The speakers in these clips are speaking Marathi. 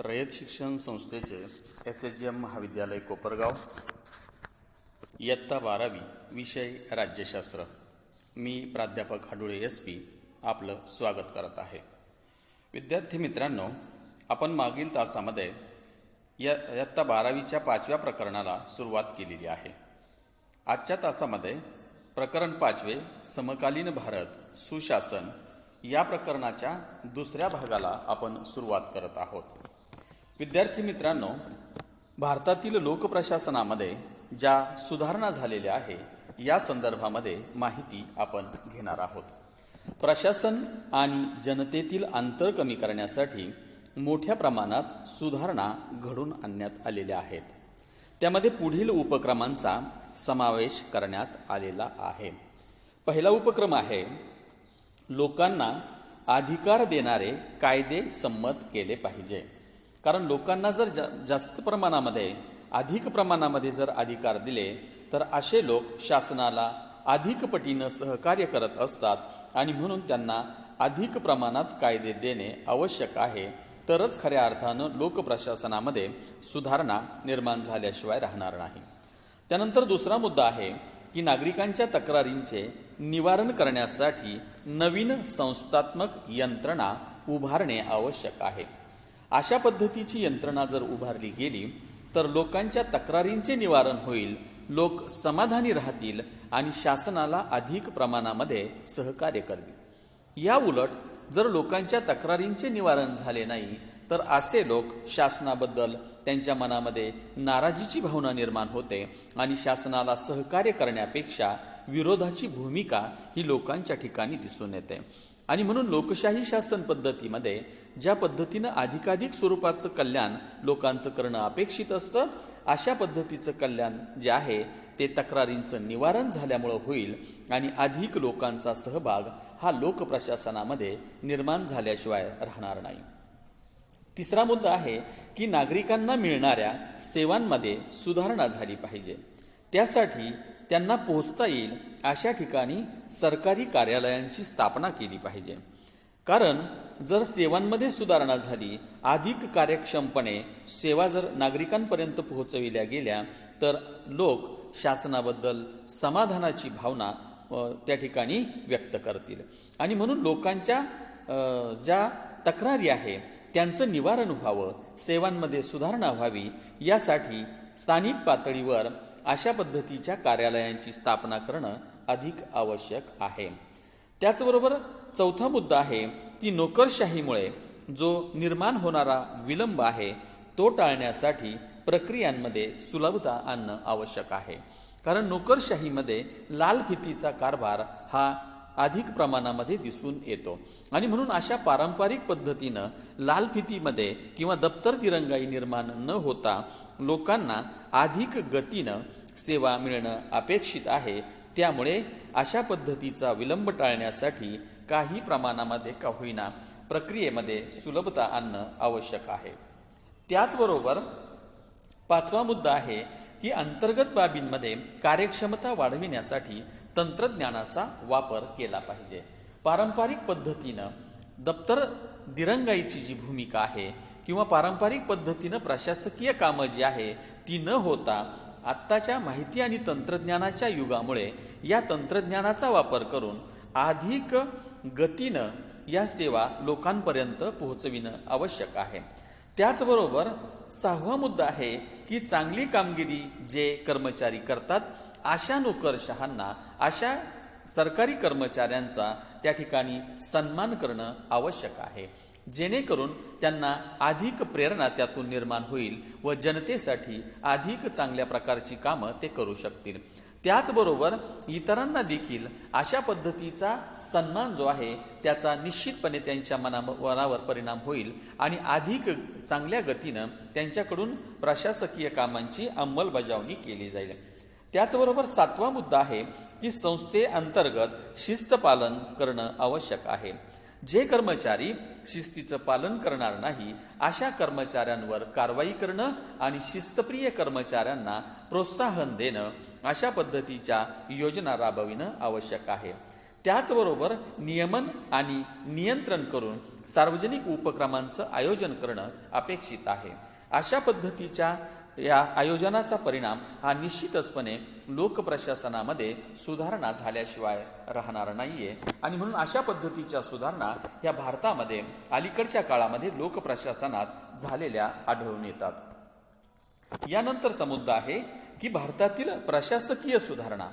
रयत शिक्षण संस्थेचे SHGM महाविद्यालय कोपरगाव, इयत्ता 12वी, विषय राज्यशास्त्र. मी प्राध्यापक हाडुळे SP आपलं स्वागत करत आहे. विद्यार्थी मित्रांनो, आपण मागील तासामध्ये इयत्ता 12वीच्या 5व्या प्रकरणाला सुरुवात केलेली आहे. आजच्या तासामध्ये प्रकरण 5वे समकालीन भारत सुशासन या प्रकरणाच्या दुसऱ्या भागाला आपण सुरुवात करत आहोत. विद्यार्थी मित्रांनो, भारतातील लोकप्रशासनामध्ये ज्या सुधारणा झालेल्या आहे या संदर्भामध्ये माहिती आपण घेणार आहोत. प्रशासन आणि जनतेतील अंतर कमी करण्यासाठी मोठ्या प्रमाणात सुधारणा घडून आणण्यात आलेल्या आहेत. त्यामध्ये पुढील उपक्रमांचा समावेश करण्यात आलेला आहे. पहिला उपक्रम आहे लोकांना अधिकार देणारे कायदे संमत केले पाहिजे. कारण लोकांना जर जास्त प्रमाणामध्ये अधिक प्रमाणामध्ये जर अधिकार दिले तर असे लोक शासनाला अधिक पटीनं सहकार्य करत असतात आणि म्हणून त्यांना अधिक प्रमाणात कायदे देणे आवश्यक आहे. तरच खऱ्या अर्थानं लोकप्रशासनामध्ये सुधारणा निर्माण झाल्याशिवाय राहणार नाही. त्यानंतर दुसरा मुद्दा आहे की नागरिकांच्या तक्रारींचे निवारण करण्यासाठी नवीन संस्थात्मक यंत्रणा उभारणे आवश्यक आहे. अशा पद्धतीची यंत्रणा जर उभारली गेली तर लोकांच्या तक्रारींचे निवारण होईल, लोक समाधानी राहतील आणि शासनाला अधिक प्रमाणामध्ये सहकार्य करतील. या उलट जर लोकांच्या तक्रारींचे निवारण झाले नाही तर असे लोक शासनाबद्दल त्यांच्या मनामध्ये नाराजीची भावना निर्माण होते आणि शासनाला सहकार्य करण्यापेक्षा विरोधाची भूमिका ही लोकांच्या ठिकाणी दिसून येते. आणि म्हणून लोकशाही शासन पद्धतीमध्ये ज्या पद्धतीनं अधिकाधिक स्वरूपाचं कल्याण लोकांचं करणं अपेक्षित असतं, अशा पद्धतीचं कल्याण जे आहे ते तक्रारींचं निवारण झाल्यामुळं होईल आणि अधिक लोकांचा सहभाग हा लोकप्रशासनामध्ये निर्माण झाल्याशिवाय राहणार नाही. तिसरा मुद्दा आहे की नागरिकांना मिळणाऱ्या सेवांमध्ये सुधारणा झाली पाहिजे. त्यासाठी त्यांना पोहोचता येईल अशा ठिकाणी सरकारी कार्यालयांची स्थापना केली पाहिजे. कारण जर सेवांमध्ये सुधारणा झाली, अधिक कार्यक्षमपणे सेवा जर नागरिकांपर्यंत पोहोचविल्या गेल्या तर लोक शासनाबद्दल समाधानाची भावना त्या ठिकाणी व्यक्त करतील आणि म्हणून लोकांच्या ज्या तक्रारी आहे त्यांचं निवारण व्हावं, सेवांमध्ये सुधारणा व्हावी यासाठी स्थानिक पातळीवर अशा पद्धतीच्या कार्यालयांची स्थापना करणं अधिक आवश्यक आहे. त्याचबरोबर चौथा मुद्दा आहे की नोकरशाहीमुळे जो निर्माण होणारा विलंब आहे तो टाळण्यासाठी प्रक्रियांमध्ये सुलभता आणणं आवश्यक आहे. कारण नोकरशाहीमध्ये लाल फितीचा कारभार हा अधिक प्रमाणामध्ये दिसून येतो आणि म्हणून अशा पारंपरिक पद्धतीनं लाल फितीमध्ये किंवा दप्तर दिरंगाई निर्माण न होता लोकांना अधिक गतीनं सेवा मिळणं अपेक्षित आहे. त्यामुळे अशा पद्धतीचा विलंब टाळण्यासाठी काही प्रमाणामध्ये का होईना प्रक्रियेमध्ये सुलभता आणणं आवश्यक आहे. त्याचबरोबर पाचवा मुद्दा आहे की अंतर्गत बाबींमध्ये कार्यक्षमता वाढविण्यासाठी तंत्रज्ञानाचा वापर केला पाहिजे. पारंपरिक पद्धतीनं दप्तर दिरंगाईची जी भूमिका आहे किंवा पारंपरिक पद्धतीनं प्रशासकीय कामं जी आहे ती न होता आत्ताच्या माहिती आणि तंत्रज्ञानाच्या युगामुळे या तंत्रज्ञानाचा वापर करून अधिक गतीनं या सेवा लोकांपर्यंत पोहोचविणं आवश्यक आहे. त्याचबरोबर सहावा मुद्दा आहे की चांगली कामगिरी जे कर्मचारी करतात अशा नोकरशहांना, अशा सरकारी कर्मचाऱ्यांचा त्या ठिकाणी सन्मान करणं आवश्यक आहे, जेणेकरून त्यांना अधिक प्रेरणा त्यातून निर्माण होईल व जनतेसाठी अधिक चांगल्या प्रकारची कामं ते करू शकतील. त्याचबरोबर इतरांना देखील अशा पद्धतीचा सन्मान जो आहे त्याचा निश्चितपणे त्यांच्या मनावर परिणाम होईल आणि अधिक चांगल्या गतीनं त्यांच्याकडून प्रशासकीय कामांची अंमलबजावणी केली जाईल. त्याचबरोबर सातवा मुद्दा आहे की संस्थेअंतर्गत शिस्त पालन करणं आवश्यक आहे. जे कर्मचारी शिस्तीचं पालन करणार नाही अशा कर्मचाऱ्यांवर कारवाई करणं आणि शिस्तप्रिय कर्मचाऱ्यांना प्रोत्साहन देणं अशा पद्धतीच्या योजना राबविणं आवश्यक आहे. त्याचबरोबर नियमन आणि नियंत्रण करून सार्वजनिक उपक्रमांचं आयोजन करणं अपेक्षित आहे. अशा पद्धतीच्या या आयोजनाचा परिणाम हा निश्चितचपणे लोकप्रशासनामध्ये सुधारणा झाल्याशिवाय राहणार नाहीये आणि म्हणून अशा पद्धतीच्या सुधारणा या भारतामध्ये अलीकडच्या काळामध्ये लोकप्रशासनात झालेल्या आढळून येतात. यानंतरचा मुद्दा आहे की भारतातील प्रशासकीय सुधारणा.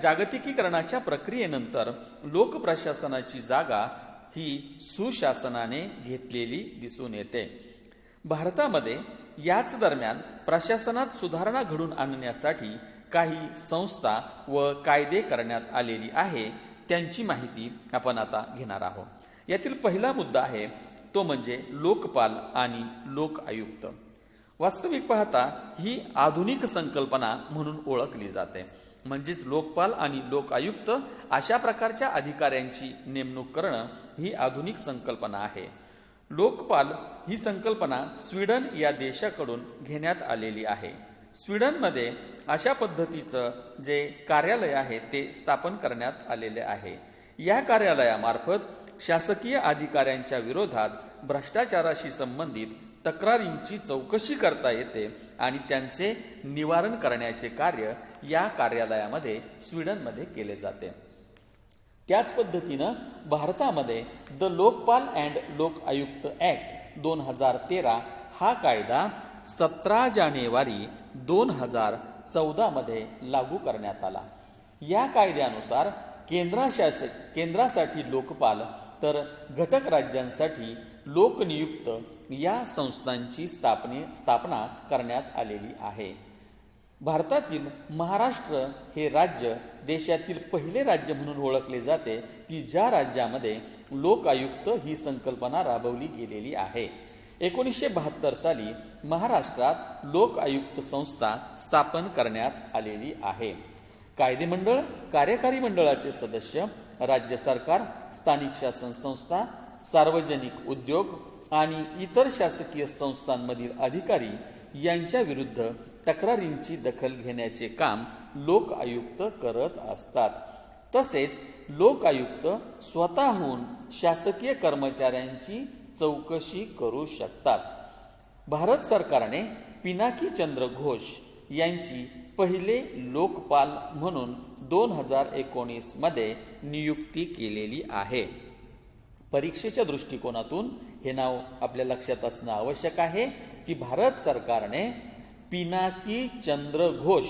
जागतिकीकरणाच्या प्रक्रियेनंतर लोकप्रशासनाची जागा ही सुशासनाने घेतलेली दिसून येते. भारतामध्ये याच दरम्यान प्रशासनात सुधारणा घडून आणण्यासाठी काही संस्था व कायदे करण्यात आलेली आहे. त्यांची माहिती आपण आता घेणार आहोत. यातील पहिला मुद्दा आहे तो म्हणजे लोकपाल आणि लोक आयुक्त. वास्तविक पाहता ही आधुनिक संकल्पना म्हणून ओळखली जाते. म्हणजेच लोकपाल आणि लोक आयुक्त अशा प्रकारच्या अधिकाऱ्यांची नेमणूक करणं ही आधुनिक संकल्पना आहे. लोकपाल ही संकल्पना स्वीडन या देशाकडून घेण्यात आलेली आहे. स्वीडनमध्ये अशा पद्धतीचं जे कार्यालय आहे ते स्थापन करण्यात आलेले आहे. या कार्यालयामार्फत शासकीय अधिकाऱ्यांच्या विरोधात भ्रष्टाचाराशी संबंधित तक्रारींची चौकशी करता येते आणि त्यांचे निवारण करण्याचे कार्य या कार्यालयामध्ये स्वीडनमध्ये केले जाते. त्याच पद्धतीनं भारतामध्ये द लोकपाल अँड लोक आयुक्त ऍक्ट 2013 हा कायदा 17 जानेवारी 2014 मध्ये लागू करण्यात आला. या कायद्यानुसार केंद्रासाठी लोकपाल तर घटक राज्यांसाठी लोकनियुक्त या संस्थांची स्थापना करण्यात आलेली आहे. भारतातील महाराष्ट्र हे राज्य देशातील पहिले राज्य म्हणून ओळखले जाते की ज्या राज्यामध्ये लोक आयुक्त ही संकल्पना राबवली गेलेली आहे. 1972 साली महाराष्ट्रात लोक आयुक्त संस्था स्थापन करण्यात आलेली आहे. कायदेमंडळ, कार्यकारी मंडळाचे सदस्य, राज्य सरकार, स्थानिक शासन संस्था, सार्वजनिक उद्योग आणि इतर शासकीय संस्थांमधील अधिकारी यांच्या विरुद्ध तक्रारींची दखल घेण्याचे काम लोक आयुक्त करत असतात. तसेच लोक आयुक्त स्वतःहून शासकीय कर्मचाऱ्यांची चौकशी करू शकतात. भारत सरकारने पिनाकी चंद्र घोष यांची पहिले लोकपाल म्हणून 2019 मध्ये नियुक्ती केलेली आहे. परीक्षेच्या दृष्टिकोनातून हे नाव आपल्या लक्षात असणं आवश्यक आहे की भारत सरकारने पिनाकी चंद्र घोष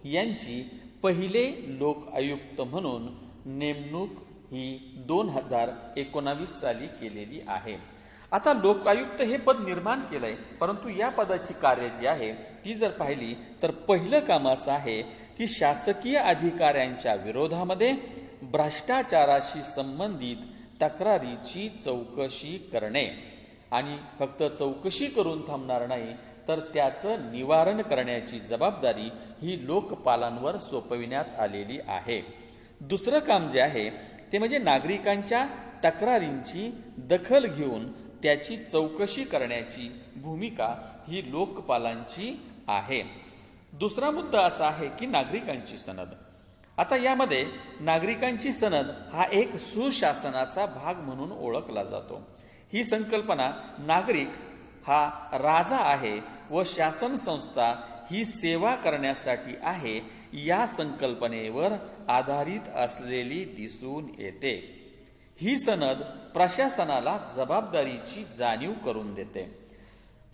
यांची पहिले लोक आयुक्त म्हणून नेमणूक ही 2019 साली केलेली आहे. आता लोकायुक्त हे पद निर्माण केलंय, परंतु या पदाची कार्य जी आहे ती जर पाहिली तर पहिलं काम असं आहे की शासकीय अधिकाऱ्यांच्या विरोधामध्ये भ्रष्टाचाराशी संबंधित तक्रारीची चौकशी करणे आणि फक्त चौकशी करून थांबणार नाही तर त्याचं निवारण करण्याची जबाबदारी ही लोकपालांवर सोपविण्यात आलेली आहे. दुसरं काम जे आहे ते म्हणजे नागरिकांच्या तक्रारींची दखल घेऊन त्याची चौकशी करण्याची भूमिका ही लोकपालांची आहे. दुसरा मुद्दा असा आहे की नागरिकांची सनद. आता यामध्ये नागरिकांची सनद हा एक सुशासनाचा भाग म्हणून ओळखला जातो. ही संकल्पना नागरिक हा राजा आहे व शासन संस्था ही सेवा करण्यासाठी आहे या संकल्पनेवर आधारित असलेली दिसून येते. ही सनद प्रशासनाला जबाबदारीची जाणीव करून देते.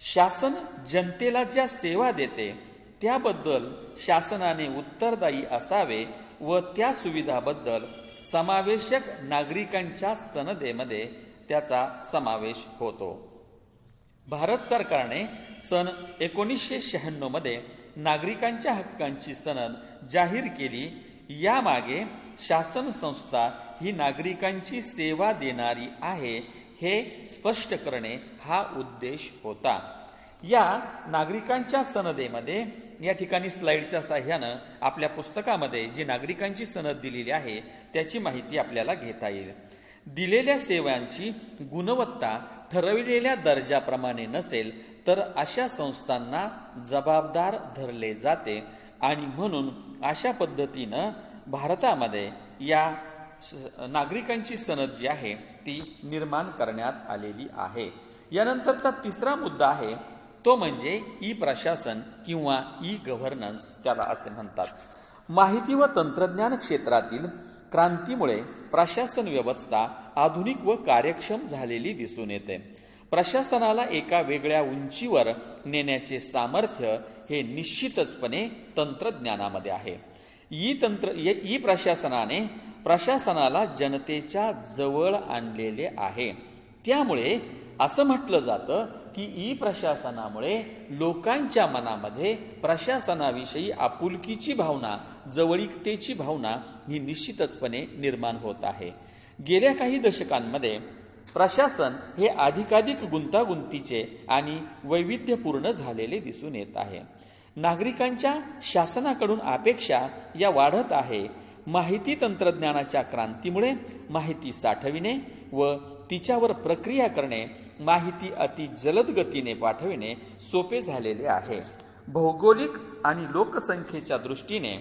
शासन जनतेला ज्या सेवा देते त्याबद्दल शासनाने उत्तरदायी असावे व त्या सुविधाबद्दल समावेशक नागरिकांच्या सनदेमध्ये त्याचा समावेश होतो. भारत सरकारने सन 1996 मध्ये नागरिकांच्या हक्कांची सनद जाहीर केली. यामागे शासन संस्था ही नागरिकांची सेवा देणारी आहे हे स्पष्ट करणे हा उद्देश होता. या नागरिकांच्या सनदेमध्ये या ठिकाणी स्लाइडच्या साह्यानं आपल्या पुस्तकामध्ये जी नागरिकांची सनद दिलेली आहे त्याची माहिती आपल्याला घेता येईल. दिलेल्या सेवांची गुणवत्ता ठरविलेल्या दर्जाप्रमाणे नसेल तर अशा संस्थांना जबाबदार धरले जाते आणि म्हणून अशा पद्धतीनं भारतामध्ये या नागरिकांची सनद जी आहे ती निर्माण करण्यात आलेली आहे. यानंतरचा तिसरा मुद्दा आहे तो म्हणजे ई प्रशासन किंवा ई गव्हर्नन्स त्याला असे म्हणतात. माहिती व तंत्रज्ञान क्षेत्रातील क्रांतीमुळे प्रशासन व्यवस्था आधुनिक व कार्यक्षम झालेली दिसून येते. प्रशासनाला एका वेगळ्या उंचीवर नेण्याचे सामर्थ्य हे निश्चितचपणे तंत्रज्ञानामध्ये आहे. ई प्रशासनाला जनतेच्या जवळ आणलेले आहे. त्यामुळे असं म्हटलं जातं की ई प्रशासनामुळे लोकांच्या मनामध्ये प्रशासनाविषयी आपुलकीची भावना, जवळीकतेची भावना ही निश्चितचपणे निर्माण होत आहे. गेल्या काही दशकांमध्ये प्रशासन हे अधिकाधिक गुंतागुंतीचे आणि वैविध्यपूर्ण झालेले दिसून येत आहे. नागरिकांच्या शासनाकडून अपेक्षा या वाढत आहे. माहिती तंत्रज्ञानाच्या क्रांतीमुळे माहिती साठविणे व तिच्यावर प्रक्रिया करणे, माहिती अति जलद गतीने पाठविणे सोपे झालेले आहे. भौगोलिक आणि लोकसंख्येच्या दृष्टीने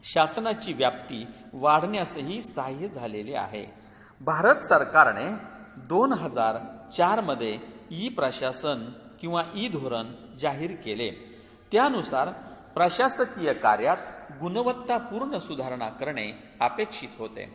शासनाची व्याप्ती वाढण्यासही सहाय्य झालेले आहे. भारत सरकारने 2004 मध्ये ई प्रशासन किंवा ई धोरण जाहीर केले. त्यानुसार प्रशासकीय कार्यात गुणवत्तापूर्ण सुधारणा करणे अपेक्षित होते.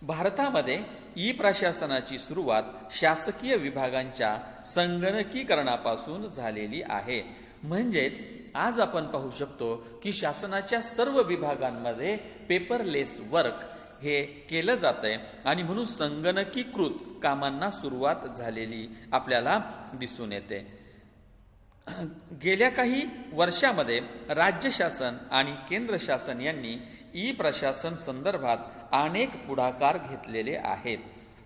भारतामध्ये ई प्रशासनाची सुरुवात शासकीय विभागांच्या संगणकीकरणापासून झालेली आहे. म्हणजेच आज आपण पाहू शकतो की शासनाच्या सर्व विभागांमध्ये पेपरलेस वर्क हे केलं जातंय आणि म्हणून संगणकीकृत कामांना सुरुवात झालेली आपल्याला दिसून येते. गेल्या काही वर्षामध्ये राज्य शासन आणि केंद्र शासन यांनी ई प्रशासन संदर्भात अनेक पुढाकार घेतलेले आहेत.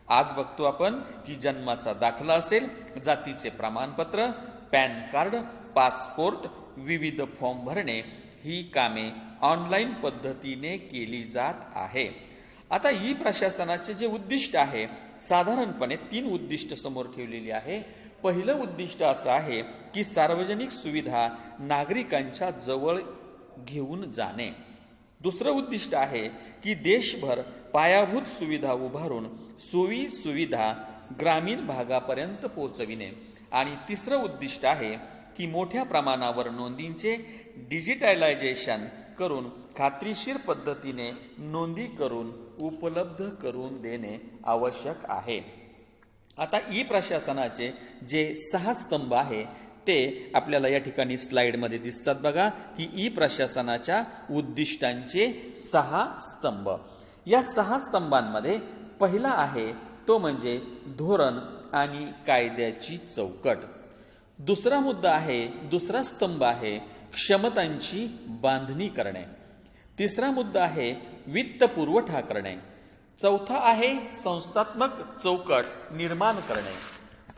आज बघतो आपण की जन्माचा दाखला असेल, जातीचे प्रमाणपत्र, पॅन कार्ड, पासपोर्ट, विविध फॉर्म भरणे ही कामे ऑनलाईन पद्धतीने केली जात आहे. आता ई प्रशासनाचे जे उद्दिष्ट आहे साधारणपणे 3 उद्दिष्ट समोर ठेवलेली आहे. पहिलं उद्दिष्ट असं आहे की सार्वजनिक सुविधा नागरिकांच्या जवळ घेऊन जाणे. दुसरं उद्दिष्ट आहे की देशभर पायाभूत सुविधा उभारून सोयी सुविधा ग्रामीण भागापर्यंत पोहोचविणे. आणि तिसरं उद्दिष्ट आहे की मोठ्या प्रमाणावर नोंदींचे डिजिटलायझेशन करून खात्रीशीर पद्धतीने नोंदी करून उपलब्ध करून देणे आवश्यक आहे. आता ई प्रशासनाचे जे 6 स्तंभ आहे ते आपल्याला या ठिकाणी स्लाइडमध्ये दिसतात. बघा की ई प्रशासनाच्या उद्दिष्टांचे 6 स्तंभ. या 6 स्तंभांमध्ये पहिला आहे तो म्हणजे धोरण आणि कायद्याची चौकट. दुसरा स्तंभ आहे क्षमतांची बांधणी करणे. तिसरा मुद्दा आहे वित्त पुरवठा करणे. चौथा आहे संस्थात्मक चौकट निर्माण करणे.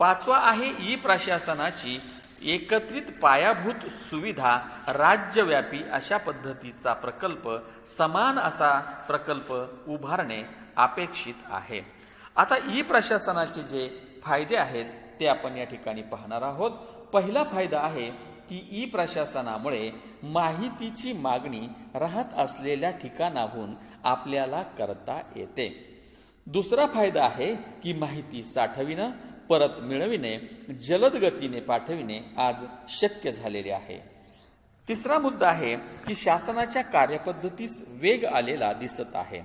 5वा आहे ई प्रशासनाची एकत्रित पायाभूत सुविधा राज्यव्यापी अशा पद्धतीचा प्रकल्प, समान असा प्रकल्प उभारणे अपेक्षित आहे. आता ई प्रशासनाचे जे फायदे आहेत ते आपण या ठिकाणी पाहणार आहोत. पहिला फायदा आहे की ई प्रशासनामुळे माहितीची मागणी राहत असलेल्या ठिकाणाहून आपल्याला करता येते. दुसरा फायदा आहे की माहिती साठविणे, परत मिळविणे, जलद गतीने पाठविणे आज शक्य झालेले आहे. तिसरा मुद्दा आहे की शासनाच्या कार्यपद्धतीस वेग आलेला दिसत आहे.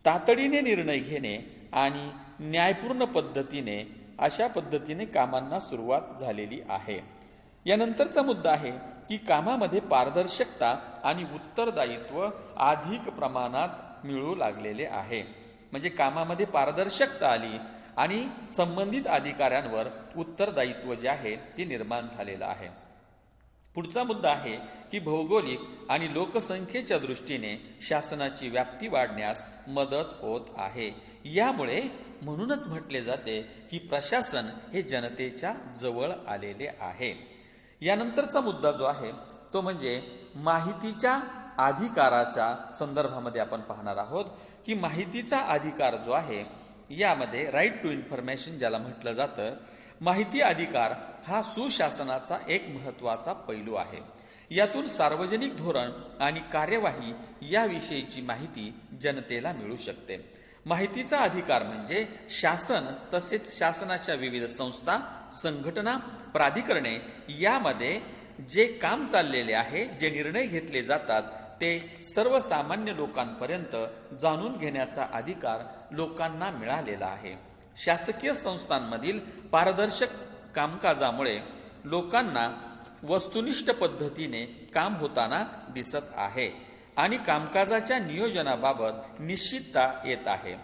तातडीने निर्णय घेणे आणि न्यायपूर्ण पद्धतीने अशा पद्धतीने कामांना सुरुवात झालेली आहे. यानंतरचा मुद्दा आहे की कामामध्ये पारदर्शकता आणि उत्तरदायित्व अधिक प्रमाणात मिळू लागलेले आहे. म्हणजे कामामध्ये पारदर्शकता आली आणि संबंधित अधिकाऱ्यांवर उत्तरदायित्व जे आहे ते निर्माण झालेलं आहे. पुढचा मुद्दा आहे की भौगोलिक आणि लोकसंख्येच्या दृष्टीने शासनाची व्याप्ती वाढण्यास मदत होत आहे. यामुळे म्हणूनच म्हटले जाते की प्रशासन हे जनतेच्या जवळ आलेले आहे. यानंतरचा मुद्दा जो आहे तो म्हणजे माहितीच्या अधिकाराच्या संदर्भामध्ये आपण पाहणार आहोत की माहितीचा अधिकार जो आहे यामध्ये राईट टू इन्फॉर्मेशन ज्याला म्हटलं जातं, माहिती अधिकार हा सुशासनाचा एक महत्त्वाचा पैलू आहे. यातून सार्वजनिक धोरण आणि कार्यवाही याविषयीची माहिती जनतेला मिळू शकते. माहितीचा अधिकार म्हणजे शासन तसेच शासनाच्या विविध संस्था, संघटना, प्राधिकरणे यामध्ये जे काम चाललेले आहे, जे निर्णय घेतले जातात ते सर्वसामान्य लोकांपर्यंत जाणून घेण्याचा अधिकार लोकांना मिळालेला आहे. शासकीय संस्थांमधील पारदर्शक कामकाजामुळे लोकांना वस्तुनिष्ठ पद्धतीने काम होताना दिसत आहे आणि कामकाजाच्या नियोजनाबाबत निश्चितता येत आहे.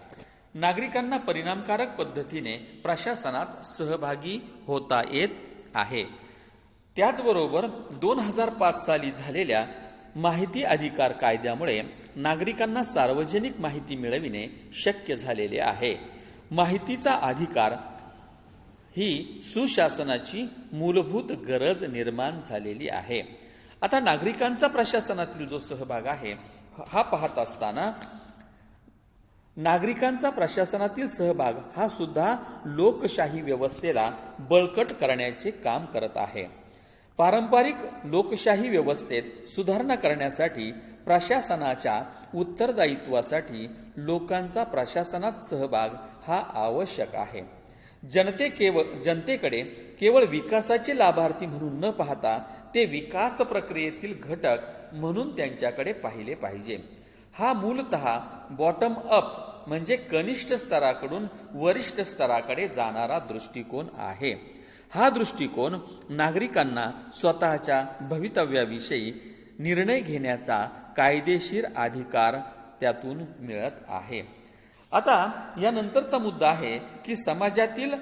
नागरिकांना परिणामकारक पद्धतीने प्रशासनात सहभागी होता येत आहे. त्याचबरोबर 2005 साली झालेल्या माहिती अधिकार कायद्यामुळे नागरिकांना सार्वजनिक माहिती मिळविणे शक्य झालेले आहे. माहितीचा अधिकार ही सुशासनाची मूलभूत गरज निर्माण झालेली आहे. आता नागरिकांचा प्रशासनातील जो सहभाग आहे हा पाहत असताना नागरिकांचा प्रशासनातील सहभाग हा सुद्धा लोकशाही व्यवस्थेला बळकट करण्याचे काम करत आहे. पारंपरिक लोकशाही व्यवस्थेत सुधारणा करण्यासाठी प्रशासनाच्या उत्तरदायित्वासाठी लोकांचा प्रशासनात सहभाग हा आवश्यक आहे. जनतेकडे केवळ विकासाचे लाभार्थी म्हणून न पाहता ते विकास प्रक्रियेतील घटक म्हणून त्यांच्याकडे पाहिले पाहिजे. हा मूलतः बॉटम अप म्हणजे कनिष्ठ स्तराकडून वरिष्ठ स्तराकडे जाणारा दृष्टिकोन आहे. हा दृष्टिकोन नागरिकांना स्वतःच्या भवितव्याविषयी निर्णय घेण्याचा कायदेशीर अधिकार त्यातून मिळत आहे. आता यानंतरचा मुद्दा आहे की समाजातील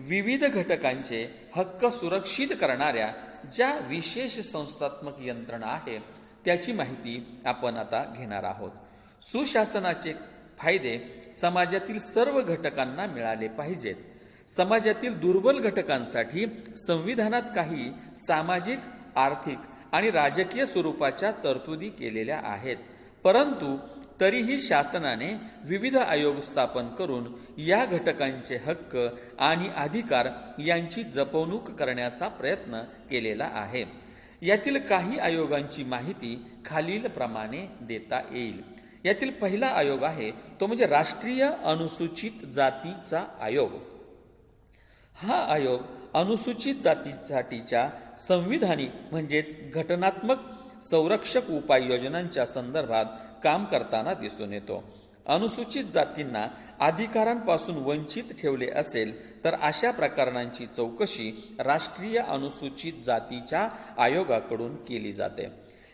विविध घटकांचे हक्क सुरक्षित करणाऱ्या ज्या विशेष संस्थात्मक यंत्रणा आहे त्याची माहिती आपण आता घेणार आहोत. सुशासनाचे फायदे समाजातील सर्व घटकांना मिळाले पाहिजेत. समाजातील दुर्बल घटकांसाठी संविधानात काही सामाजिक, आर्थिक आणि राजकीय स्वरूपाच्या तरतुदी केलेल्या आहेत. परंतु तरीही शासनाने विविध आयोग स्थापन करून या घटकांचे हक्क आणि अधिकार यांची जपवणूक करण्याचा प्रयत्न केलेला आहे. यातील काही आयोगांची माहिती खालीलप्रमाणे देता येईल. यातील पहिला आयोग आहे तो म्हणजे राष्ट्रीय अनुसूचित जातीचा आयोग. हा आयोग अनुसूचित जातीसाठीच्या संविधानिक म्हणजेच घटनात्मक संरक्षक उपाययोजनांच्या संदर्भात काम करताना दिसून येतो. अनुसूचित जातींना अधिकारांपासून वंचित ठेवले असेल तर अशा प्रकरणांची चौकशी राष्ट्रीय अनुसूचित जातीच्या आयोगाकडून केली जाते.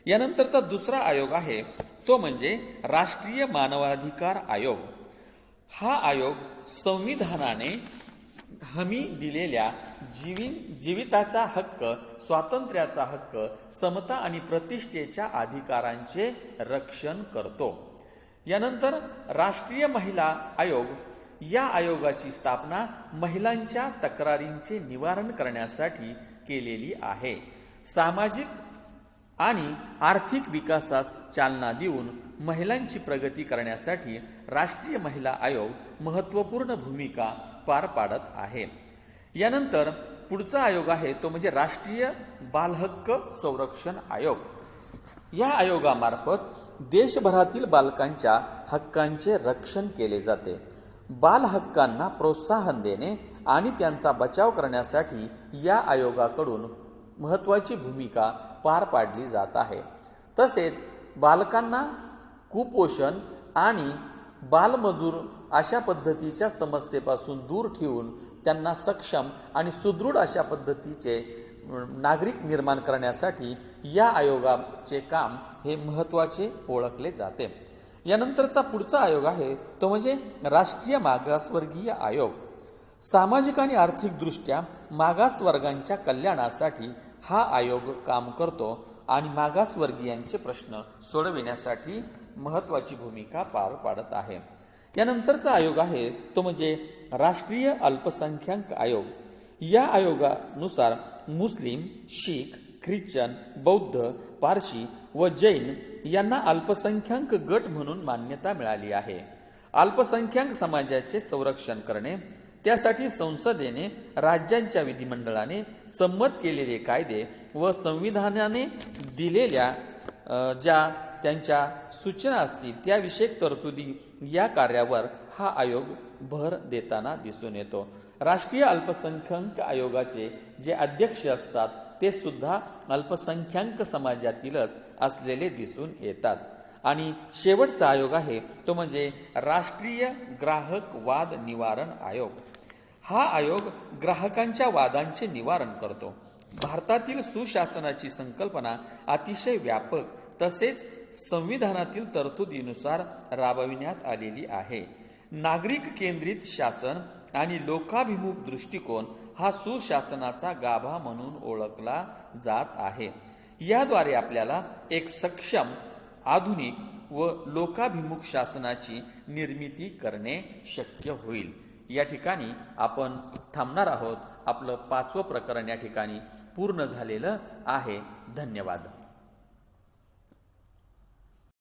यानंतरचा दुसरा आयोग आहे तो म्हणजे राष्ट्रीय मानवाधिकार आयोग. हा आयोग संविधानाने हमी दिलेल्या जीविताचा हक्क, स्वातंत्र्याचा हक्क, समता आणि प्रतिष्ठेच्या अधिकारांचे रक्षण करतो. यानंतर राष्ट्रीय महिला आयोग. या आयोगाची स्थापना महिलांच्या तक्रारींचे निवारण करण्यासाठी केलेली आहे. सामाजिक आणि आर्थिक विकासास चालना देऊन महिलांची प्रगती करण्यासाठी राष्ट्रीय महिला आयोग महत्त्वपूर्ण भूमिका पार पाडत आहे. यानंतर पुढचा आयोग आहे तो म्हणजे राष्ट्रीय बालहक्क संरक्षण आयोग. या आयोगामार्फत देशभरातील बालकांच्या हक्कांचे रक्षण केले जाते. बाल हक्कांना प्रोत्साहन देणे आणि त्यांचा बचाव करण्यासाठी या आयोगाकडून महत्त्वाची भूमिका पार पाडली जात आहे. तसेच बालकांना कुपोषण आणि बालमजूर अशा पद्धतीच्या समस्येपासून दूर ठेवून त्यांना सक्षम आणि सुदृढ अशा पद्धतीचे नागरिक निर्माण करण्यासाठी या आयोगाचे काम हे महत्त्वाचे ओळखले जाते. यानंतरचा पुढचा आयोग आहे तो म्हणजे राष्ट्रीय मागासवर्गीय आयोग. सामाजिक आणि आर्थिकदृष्ट्या मागासवर्गांच्या कल्याणासाठी हा आयोग काम करतो आणि मागासवर्गीयांचे प्रश्न सोडविण्यासाठी महत्त्वाची भूमिका पार पाडत आहे. यानंतरचा आयोग आहे तो म्हणजे राष्ट्रीय अल्पसंख्याक आयोग. या आयोगानुसार मुस्लिम, शीख, ख्रिश्चन, बौद्ध, पारशी व जैन यांना अल्पसंख्याक गट म्हणून मान्यता मिळाली आहे. अल्पसंख्याक समाजाचे संरक्षण करणे, त्यासाठी संसदेने, राज्यांच्या विधिमंडळाने संमत केलेले कायदे व संविधानाने दिलेल्या ज्या त्यांच्या सूचना असतील त्याविषयक तरतुदी या कार्यावर हा आयोग भर देताना दिसून येतो. राष्ट्रीय अल्पसंख्याक आयोगाचे जे अध्यक्ष असतात ते सुद्धा अल्पसंख्याक समाजातीलच असलेले दिसून येतात. आणि शेवटचा आयोग आहे तो म्हणजे राष्ट्रीय ग्राहक वाद निवारण आयोग. हा आयोग ग्राहकांच्या वादांचे निवारण करतो. भारतातील सुशासनाची संकल्पना अतिशय व्यापक तसेच संविधानातील तरतुदीनुसार राबविण्यात आलेली आहे. नागरिक केंद्रित शासन आणि लोकाभिमुख दृष्टिकोन हा सुशासनाचा गाभा म्हणून ओळखला जात आहे. याद्वारे आपल्याला एक सक्षम, आधुनिक व लोकाभिमुख शासनाची निर्मिती करणे शक्य होईल. या ठिकाणी आपण थांबणार आहोत. आपलं 5वं प्रकरण या ठिकाणी पूर्ण झालेलं आहे. धन्यवाद.